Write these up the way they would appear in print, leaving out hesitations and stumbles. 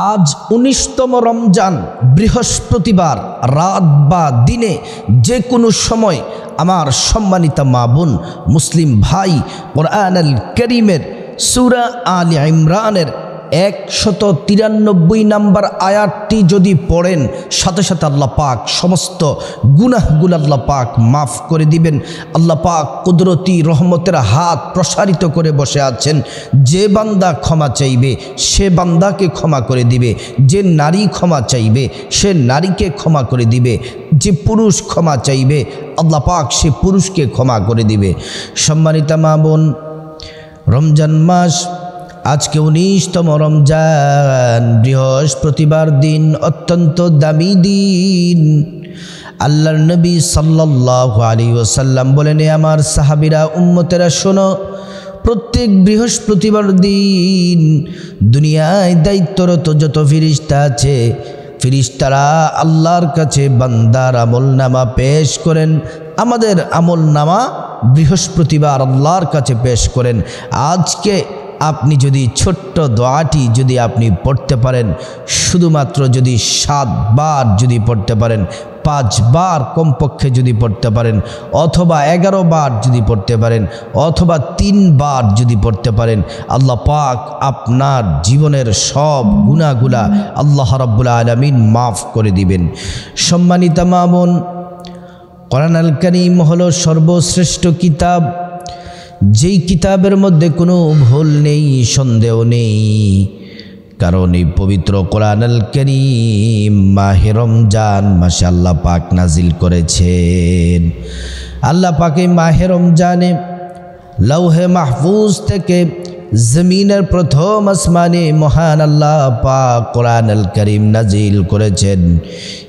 আজ ১৯তম রমজান বৃহস্পতিবার রাত বা দিনে যে কোনো সময় আমার সম্মানিতা মা বোন মুসলিম ভাই কোরআনুল কারীমের সূরা আলে ইমরানের ১৯৩ নম্বর আয়াতটি যদি পড়েন, সাথে সাথে আল্লাহ পাক সমস্ত গুনাহগুলো আল্লাহ পাক মাফ করে দিবেন। আল্লাহ পাক কুদরতি রহমতের হাত প্রসারিত করে বসে আছেন। যে বান্দা ক্ষমা চাইবে সে বান্দাকে ক্ষমা করে দিবে, যে নারী ক্ষমা চাইবে সে নারীকে ক্ষমা করে দিবে, যে পুরুষ ক্ষমা চাইবে আল্লাহ পাক সে পুরুষকে ক্ষমা করে দিবে। সম্মানিতা মা বোন, রমজান মাস আজকে ১৯তম রমজান বৃহস্পতিবার দিন, অত্যন্ত দামি দিন। আল্লাহর নবী সাল্লাল্লাহু আলাইহি ওয়াসাল্লাম বলেন, আমার সাহাবীরা উম্মতেরা শোনো, প্রত্যেক বৃহস্পতিবার দিন দুনিয়ায় দায়িত্বরত যত ফেরেশতা আছে ফেরেশতারা আল্লাহর কাছে বান্দার আমলনামা পেশ করেন। আমাদের আমলনামা বৃহস্পতিবার আল্লাহর কাছে পেশ করেন। আজকে আপনি যদি ছোট্ট দোয়াটি যদি আপনি পড়তে পারেন, শুধুমাত্র যদি ৭ বার যদি পড়তে পারেন, ৫ বার কমপক্ষে যদি পড়তে পারেন, অথবা ১১ বার যদি পড়তে পারেন, অথবা ৩ বার যদি পড়তে পারেন, আল্লাহ পাক আপনার জীবনের সব গুনাহগুলা আল্লাহ রাব্বুল আলামিন মাফ করে দিবেন। সম্মানিতা মা বোন, কোরআনুল কারীম হলো সর্বশ্রেষ্ঠ কিতাব, যেই কিতাবের মধ্যে কোনো ভুল নেই, সন্দেহ নেই। কারণ এই পবিত্র কোরআনুল কারীম মাহে রমজান মাসে আল্লাহ পাক নাজিল করেছেন। আল্লাহ পাক এই মাহে রমজানে লৌহে মাহফুজ থেকে জমিনের প্রথম আসমানে মহান আল্লাহ পাক কোরআনুল কারীম নাজিল করেছেন।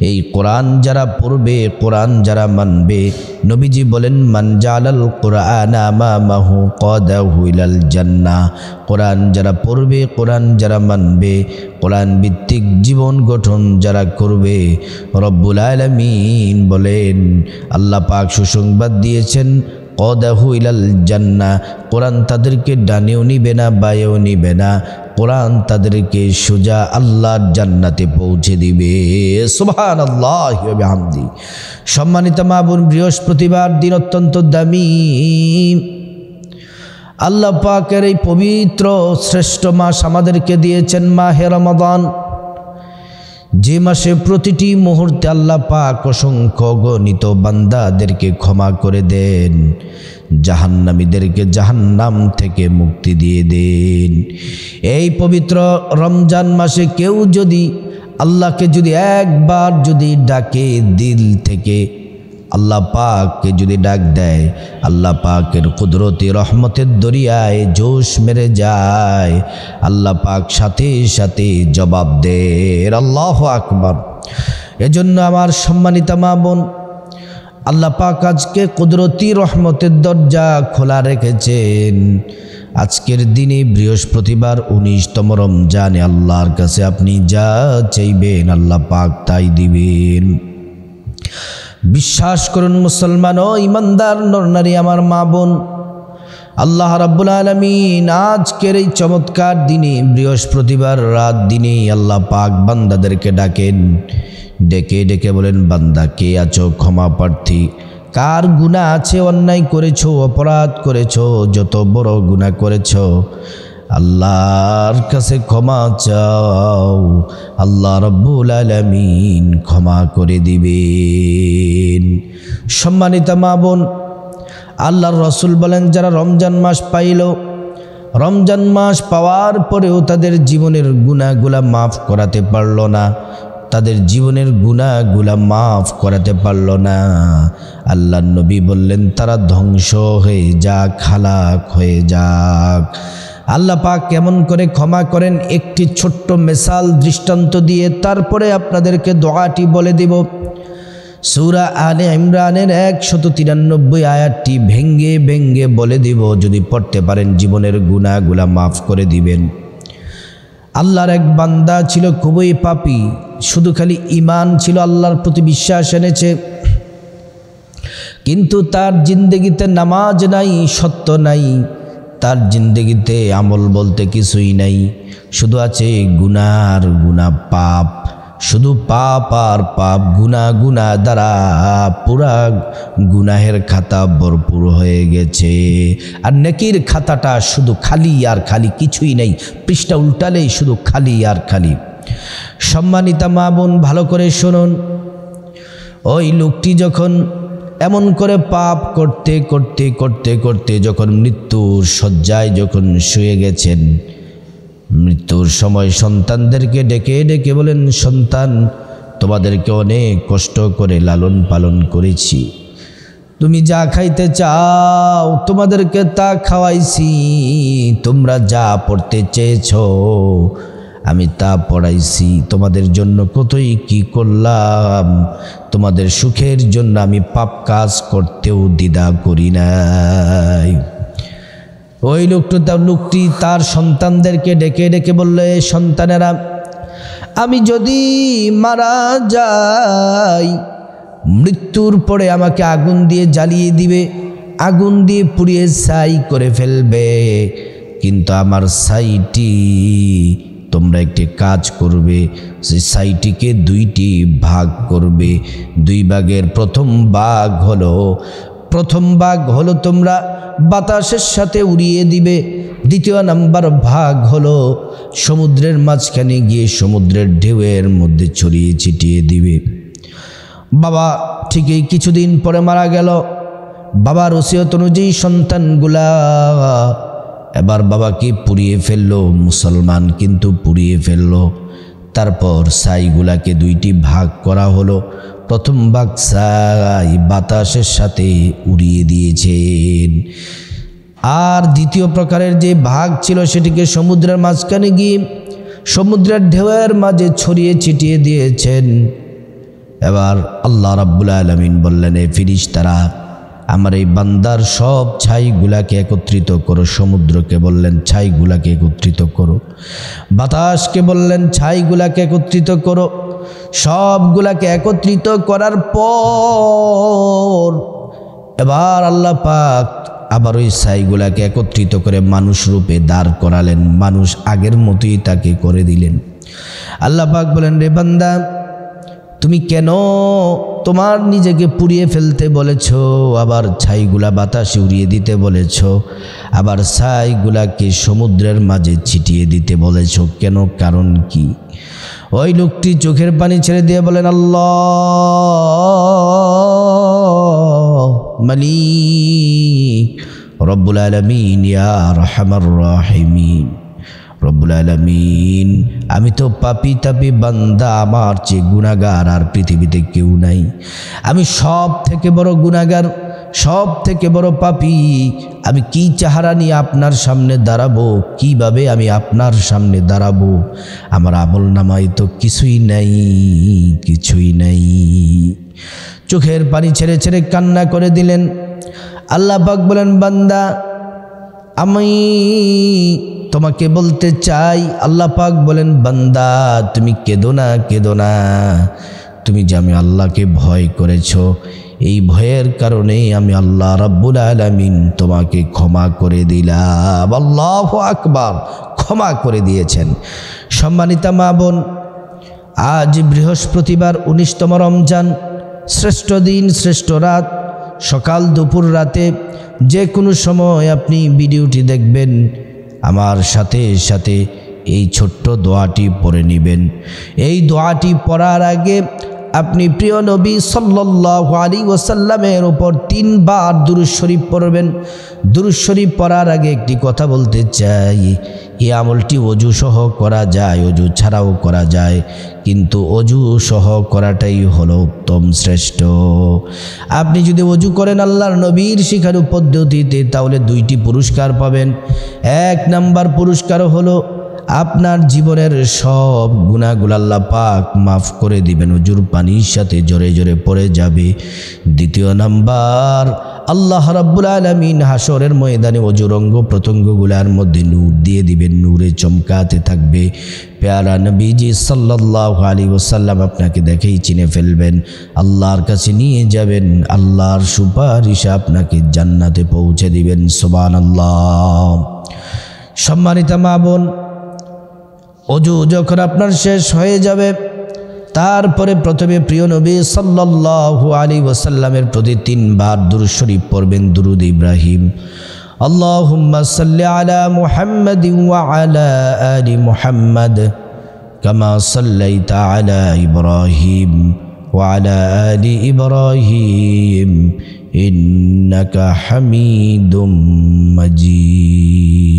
এই কোরআন যারা পড়বে, কোরআন যারা মানবে, নবীজি বলেন, মান জালাল কোরআন আমামাহু কাদাহু ইলাল জান্নাহ। কোরআন যারা পড়বে, কোরআন যারা মানবে, কোরআন ভিত্তিক জীবন গঠন যারা করবে, রব্বুল আলামিন বলেন, আল্লাহ পাক সুসংবাদ দিয়েছেন, কদাহু ইলাল জান্নাহ। কোরআন তাদেরকে ডানেও নিবে না, বায়েও নিবে না, কোরআন তাদেরকে সোজা আল্লাহর জান্নাতে পৌঁছে দিবে। সুবহানাল্লাহি ওয়া বিহামদি। সম্মানিত মা বোন, বৃহস্পতিবার দিন অত্যন্ত দামি। আল্লাহ পাকের এই পবিত্র শ্রেষ্ঠ মাস আমাদেরকে দিয়েছেন মাহে রমাদান, যে মাসে প্রতিটি মুহূর্তে আল্লাহ পাক অসংখ্য গণিত বান্দাদেরকে ক্ষমা করে দেন, জাহান্নামীদেরকে জাহান্নাম থেকে মুক্তি দিয়ে দেন। এই পবিত্র রমজান মাসে কেউ যদি আল্লাহকে যদি একবার যদি ডাকে, দিল থেকে আল্লাহ পাককে যদি ডাক দেয়, আল্লাহ পাকের কুদরতি রহমতের দরিয়ায় জোশ মেরে যায়, আল্লাহ পাক সাথে সাথে জবাব দেন। আল্লাহু আকবার। এজন্য আমার সম্মানিতা মা বোন, আল্লাহ পাক আজকে কুদরতি রহমতের দরজা খোলা রেখেছেন। আজকের দিনে বৃহস্পতিবার ১৯তম রমজানে আল্লাহর কাছে আপনি যা চাইবেন আল্লাহ পাক তাই দিবেন। বিশ্বাস করুন মুসলমান ও ইমানদার নরনারী আমার মা বোন, আল্লাহ রাব্বুল আলামিন আজকের এই চমৎকার দিনে বৃহস্পতিবার রাত দিনে আল্লাহ পাক বান্দাদেরকে ডাকেন, ডেকে ডেকে বলেন, বান্দা কে আছো ক্ষমা প্রার্থী? কার গুনাহ আছে, অন্যায় করেছো, অপরাধ করেছো, যত বড় গুনাহ করেছো আল্লাহর কাছে ক্ষমা চাও, আল্লাহ রাব্বুল আলামিন ক্ষমা করে দিবেন। সম্মানিতা মা বোন, আল্লাহর রাসূল বলেন, যারা রমজান মাস পাইল, রমজান মাস পাওয়ার পরেও তাদের জীবনের গুনাহগুলা মাফ করাতে পারল না, তাদের জীবনের গুনাহগুলা মাফ করাতে পারল না, আল্লাহর নবী বললেন তারা ধ্বংস হয়ে যাক, হালাক হয়ে যাক। আল্লাহ পাক কেমন করে ক্ষমা করেন একটি ছোট্ট মিসাল দৃষ্টান্ত দিয়ে তারপরে আপনাদেরকে দোয়াটি বলে দিব। সূরা আলে ইমরানের ১৯৩ আয়াতটি ভেঙ্গে ভেঙ্গে বলে দিব, যদি পড়তে পারেন জীবনের গুনাহগুলা মাফ করে দিবেন। আল্লাহর এক বান্দা ছিল খুবই পাপী, শুধু খালি ঈমান ছিল, আল্লাহর প্রতি বিশ্বাস এনেছে, কিন্তু তার জিন্দেগিতে নামাজ নাই, সত্য নাই, তার জিন্দগিতে আমল বলতে কিছুই নাই, শুধু আছে গুনাহ আর গুনাহ, পাপ, শুধু পাপ আর পাপ, গুনাহ দ্বারা পুরা গুনাহের খাতা ভরপুর হয়ে গেছে। আর নেকির খাতাটা শুধু খালি আর খালি, কিছুই নেই, পৃষ্ঠা উল্টালেই শুধু খালি আর খালি। সম্মানিতা মা বোন, ভালো করে শুনুন, ওই লোকটি যখন এমন করে পাপ করতে করতে করতে করতে যখন মৃত্যুর শয্যায় যখন শুয়ে গেছেন, মৃত্যুর সময় সন্তানদেরকে ডেকে ডেকে বলেন, সন্তান, তোমাদেরকে অনেক কষ্ট করে লালন পালন করেছি, তুমি যা খাইতে চাও তোমাদেরকে তা খাওয়াইছি, তোমরা যা পড়তে চেয়েছো আমি তা পড়াইছি, তোমাদের জন্য কতই কি করলাম, তোমাদের সুখের জন্য আমি পাপ কাজ করতেও দ্বিধা করি নাই। ওই লোকটি তার সন্তানদেরকে ডেকে ডেকে বললে, সন্তানেরা, আমি যদি মারা যাই, মৃত্যুর পরে আমাকে আগুন দিয়ে জ্বালিয়ে দিবে, আগুন দিয়ে পুড়িয়ে ছাই করে ফেলবে, কিন্তু আমার ছাইটি তোমরা একটি কাজ করবে, সেই ছাইটিকে দুইটি ভাগ করবে। দুই ভাগের প্রথম ভাগ হলো তোমরা বাতাসের সাথে উড়িয়ে দিবে, দ্বিতীয় নাম্বার ভাগ হলো সমুদ্রের মাঝখানে গিয়ে সমুদ্রের ঢেউয়ের মধ্যে ছড়িয়ে ছিটিয়ে দিবে। বাবা ঠিকই কিছুদিন পরে মারা গেল। বাবার ওসিয়ত অনুযায়ী সন্তানগুলা এবার বাবাকে পুড়িয়ে ফেললো, মুসলমান কিন্তু পুড়িয়ে ফেললো। তারপর ছাইগুলাকে দুইটি ভাগ করা হলো, প্রথম ভাগ ছাই বাতাসের সাথে উড়িয়ে দিয়েছেন, আর দ্বিতীয় প্রকারের যে ভাগ ছিল সেটিকে সমুদ্রের মাঝখানে গিয়ে সমুদ্রের ঢেউয়ের মাঝে ছড়িয়ে ছিটিয়ে দিয়েছেন। এবার আল্লাহ রাব্বুল আলামিন বললেন, এ ফেরেশতারা, আমার এই বান্দার সব ছাইগুলাকে একত্রিত করো। সমুদ্রকে বললেন, ছাইগুলাকে একত্রিত করো। বাতাসকে বললেন, ছাইগুলাকে একত্রিত করো। সবগুলাকে একত্রিত করার পর এবার আল্লাহ পাক আবার ওই ছাইগুলাকে একত্রিত করে মানুষ রূপে দাঁড় করালেন, মানুষ আগের মতোই তাকে করে দিলেন। আল্লাহ পাক বলেন, রে বান্দা, তুমি কেন তোমার নিজেকে পুড়িয়ে ফেলতে বলেছ, আবার ছাইগুলা বাতাসে উড়িয়ে দিতে বলেছ, আবার ছাইগুলাকে সমুদ্রের মাঝে ছিটিয়ে দিতে বলেছ, কেন, কারণ কি? ওই লোকটি চোখের পানি ছেড়ে দিয়ে বলেন, আল্লাহ মালিক রব্বুল আলামিন, ইয়া আরহামার রাহিমিন, রব্বুল আলামিন, আমি তো পাপী তাপী বান্দা, আমার চেয়ে গুনাহগার আর পৃথিবীতে কেউ নাই। আমি সব থেকে বড় গুনাহগার, সব থেকে বড় পাপী। আমি কি চেহারা নিয়ে আপনার সামনে দাঁড়াবো, কিভাবে আমি আপনার সামনে দাঁড়াবো? আমার আমল নামায় তো কিছুই নাই, কিছুই নাই। চোখের পানি ছেড়ে ছেড়ে কান্না করে দিলেন। আল্লাহ পাক বলেন, বান্দা, আমি তোমাকে বলতে চাই, আল্লাহ পাক বলেন, বান্দা তুমি কেঁদো না, কেঁদো না, তুমি যে আমি আল্লাহকে ভয় করেছো, এই ভয়ের কারণে আমি আল্লাহ রাব্বুল আলামিন তোমাকে ক্ষমা করে দিলাম। আল্লাহু আকবার, ক্ষমা করে দিয়েছেন। সম্মানিতা মা বোন, আজ বৃহস্পতিবার 19তম রমজান, শ্রেষ্ঠ দিন, শ্রেষ্ঠ রাত। সকাল দুপুর রাতে যে কোনো সময় আপনি ভিডিওটি দেখবেন, আমার সাথে সাথে এই ছোট্ট দোয়াটি পড়ে নেবেন। এই দোয়াটি পড়ার আগে আপনি প্রিয় নবী সাল্লাল্লাহু আলাইহি ওয়াসাল্লামের উপর 3 বার দুরূদ শরীফ পড়বেন। দুরূদ শরীফ পড়ার আগে একটি কথা বলতে চাই, এই আমলটি অজু সহ করা যায়, অজু ছাড়াও করা যায়, কিন্তু অজু সহ করাটাই হলো উত্তম, শ্রেষ্ঠ। আপনি যদি অজু করেন আল্লাহর নবীর শিখানো পদ্ধতিতে, তাহলে 2টি পুরস্কার পাবেন। 1 নাম্বার পুরস্কার হলো আপনার জীবনের সব গুনাহগুলো আল্লাহ পাক মাফ করে দিবেন, অজুর পানির সাথে জোরে জোরে পড়ে যাবে। 2 নাম্বার, আল্লাহ রাব্বুল আলামিন হাসরের ময়দানে অজুর অঙ্গ প্রত্যঙ্গগুলোর মধ্যে নূর দিয়ে দিবেন, নূরে চমকাতে থাকবে। প্যারা নবীজি সাল্লাল্লাহু আলাইহি ওয়াসাল্লাম আপনাকে দেখেই চিনে ফেলবেন, আল্লাহর কাছে নিয়ে যাবেন, আল্লাহর সুপারিশে আপনাকে জান্নাতে পৌঁছে দিবেন। সুবহানাল্লাহ। সম্মানিত মা বোন, ওযু যখন আপনার শেষ হয়ে যাবে, তারপরে প্রথমে প্রিয় নবী সাল্লাল্লাহু আলাইহি ওয়াসাল্লামের প্রতি 3 বার দুরূদ শরীফ পড়বেন, দুরূদ ইব্রাহিম। আল্লাহুম্মা সাল্লি আলা মুহাম্মাদিন ওয়া আলা আলি মুহাম্মাদ কামা সাল্লাইতা আলা ইব্রাহিম ওয়া আলা আলি ইব্রাহিম ইন্নাকা হামিদুম মাজিদ।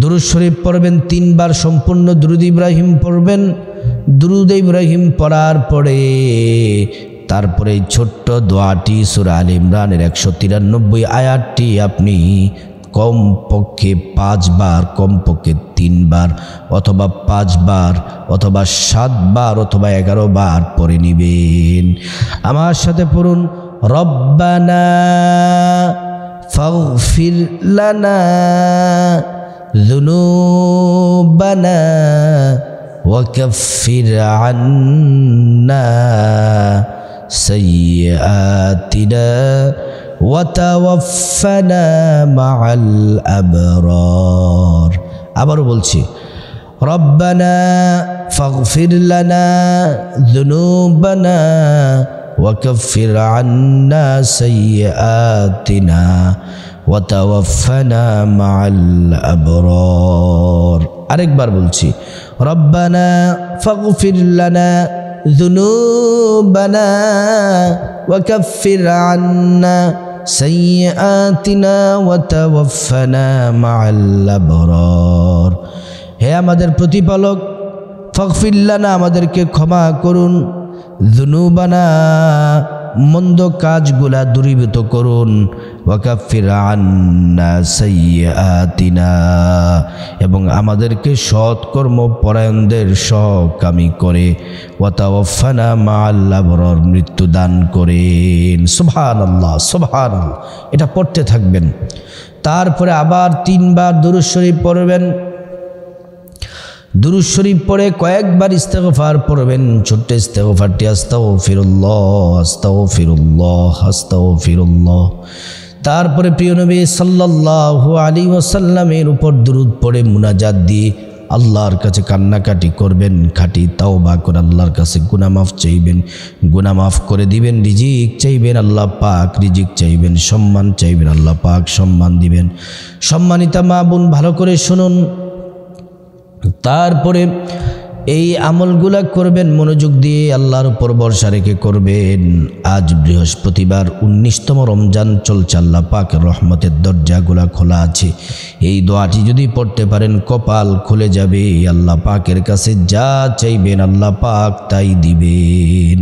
দুরূদ শরীফ পড়বেন 3 বার, সম্পূর্ণ দুরূদ ইব্রাহিম পড়বেন। দুরূদ ইব্রাহিম পড়ার পরে তারপরে ছোট্ট দোয়াটি সূরা আলে ইমরানের 193 আয়াতটি আপনি কমপক্ষে 5 বার, কমপক্ষে 3 বার অথবা 5 বার অথবা 7 বার অথবা 11 বার পড়ে নেবেন। আমার সাথে পড়ুন, রব্বানা ফাগফির লানা যুনুবানা ওয়া কাফির আন্না সাইয়্যাতিনা ওয়া তাওয়াফফানা মা'আল আবরার। আবারও বলছি, রব্বানা ফাগফির লানা যুনুবানা ওয়া কাফির আন্না সাইয়্যাতিনা ওয়া তাওয়াফফানা মা'আল আবরার। আরেকবার বলছি, রব্বানা ফাগফির লানা যুনুবানা ওয়া কাফির আন্না সাইয়্যাতিনা ওয়া তাওয়াফফানা মা'আল আবরার। হে আমাদের প্রতিপালক, ফাগফির লানা আমাদেরকে ক্ষমা করুন, যুনুবানা মন্দ কাজগুলা দূরীভূত করুন, ওয়া কাফির আন্না সাইয়্যাতিনা এবং আমাদেরকে সৎকর্ম পরায়ণদের সহকামী করে, ওয়া তাওয়াফফানা মা'আল আবরার মৃত্যু দান করেন। সুবহানাল্লাহ, সুবহানাল্লাহ। এটা পড়তে থাকবেন। তারপরে আবার 3 বার দুরূদ শরীফ পড়বেন। দুরূদ শরীফ পড়ে কয়েকবার ইস্তেগফার পড়বেন। ছোট্ট ইস্তেগফারটি আস্তাগফিরুল্লাহ আস্তাগফিরুল্লাহ আস্তাগফিরুল্লাহ। তারপরে প্রিয় নবী সাল্লাল্লাহু আলাইহি ওয়াসাল্লামের উপর দুরূদ পড়ে মুনাজাত দিয়ে আল্লাহর কাছে কান্নাকাটি করবেন, খাঁটি তাওবা করে আল্লাহর কাছে গুনাহ মাফ চাইবেন, গুনাহ মাফ করে দিবেন। রিজিক চাইবেন, আল্লাহ পাক রিজিক চাইবেন। সম্মান চাইবেন, আল্লাহ পাক সম্মান দিবেন। সম্মানিতা মা বোন, ভালো করে শুনুন। তারপরে এই আমলগুলা করবেন মনোযোগ দিয়ে, আল্লাহর উপর ভরসা রেখে করবেন। আজ বৃহস্পতিবার 19তম রমজান চলছে, আল্লাহ পাকের রহমতের দরজাগুলা খোলা আছে। এই দোয়াটি যদি পড়তে পারেন কপাল খুলে যাবে। আল্লাহ পাকের কাছে যা চাইবেন আল্লাহ পাক তাই দিবেন।